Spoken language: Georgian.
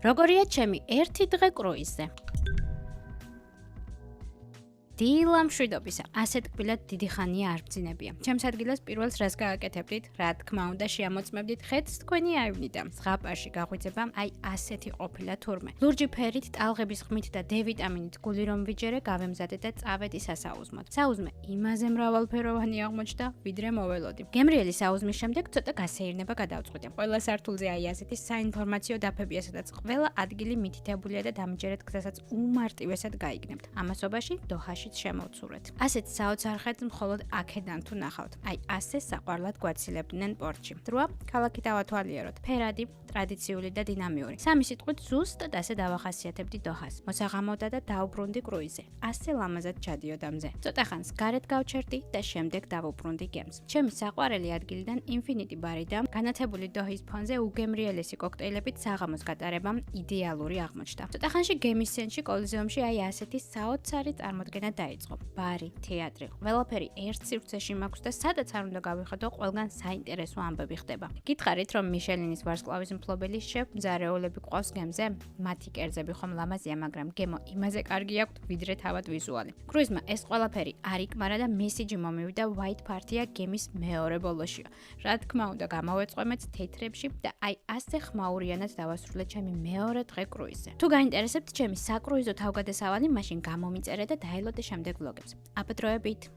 როგორია ჩემი ერთი დღე კრუიზზე? დილა მშვიდობისა, ასეთ კბილად დიდი ხანია არ ბძინებია. ჩემს ადგილას პირველს რას გააკეთებდით? რა თქმა უნდა, შეამოწმებდით ხედს თქვენი აივნით და ზღაპარში გაღვიძება აი ასეთი ყოფილა თურმე. ლურჯი ფერით, ტალღების ხმით და D ვიტამინით გული რომ ვიჯერე, გავემზადე და წავედი სასაუზმოდ. საუზმე იმაზე მრავალფეროვანი აღმოჩნდა, ვიდრე მოველოდი. გემრიელი საუზმის შემდეგ ცოტა გასეირნება გადავწყვიტე. ყველა სართულზე აი ასეთი საინფორმაციო დაფებია, სადაც ყველა ადგილი მითითებულია და დამჯერეთ გზასაც უმარტივესად გაიგნებთ. ამასობაში დოჰაში შემოვცურეთ. ასეთ საოცარ ხედს მხოლოდ აქედან თუ ნახავთ. აი ასე საყვარლად გვაცილებდნენ პორტში. დროა ქალაქი დავათვალიეროთ. ფერადი, ტრადიციული და დინამიური. სამი სიტყვით ზუსტად ასე დავახასიათებდი დოჰას. მოსაღამოდა და დავუბრუნდი კრუიზზე. ასე ლამაზად ჩადიოდა მზე. ცოტა ხანს გარეთ გავჩერდი და შემდეგ დავუბრუნდი გემს. ჩემი საყვარელი ადგილიდან ინფინიტი ბარი და განათებული დოჰის ფონზე უგემრიელესი კოქტეილებით საღამოს გატარებამ იდეალური აღმოჩნდა. ცოტა ხანში გემის სცენში კოლიზეუმში აი ასეთი საოცარი წარმოდგენა დაიწყო. ბარი, თეატრი, ყველაფერი ერთ სივრცეში მაქვს და სადაც არ უნდა გავიხადო, ყველგან საინტერესო ამბები ხდება. გითხარით, რომ მიშელინის ვარსკვლავის მფლობელი შეფ მზარეულები ყავს გემზე? მათი კერძები ხომ ლამაზია, მაგრამ გემო იმაზე კარგი აქვთ, ვიდრე თავად ვიზუალი. კრუიზმა ეს ყველაფერი არ იკმარა და მესიჯი მომივიდა white party-ა გემის მეორე ბოლოშია. რა თქმა უნდა, გამოვეწყვემეთ თეთრებში და აი ასე ხმაურიანად დავასრულე ჩემი მეორე დღე კრუიზზე. თუ გაინტერესებთ ჩემი საკრუიზო თავგადასავალი, მაშინ გამომიწერე და დაელოდე შემდეგ ვლოგებს. აბადროებით!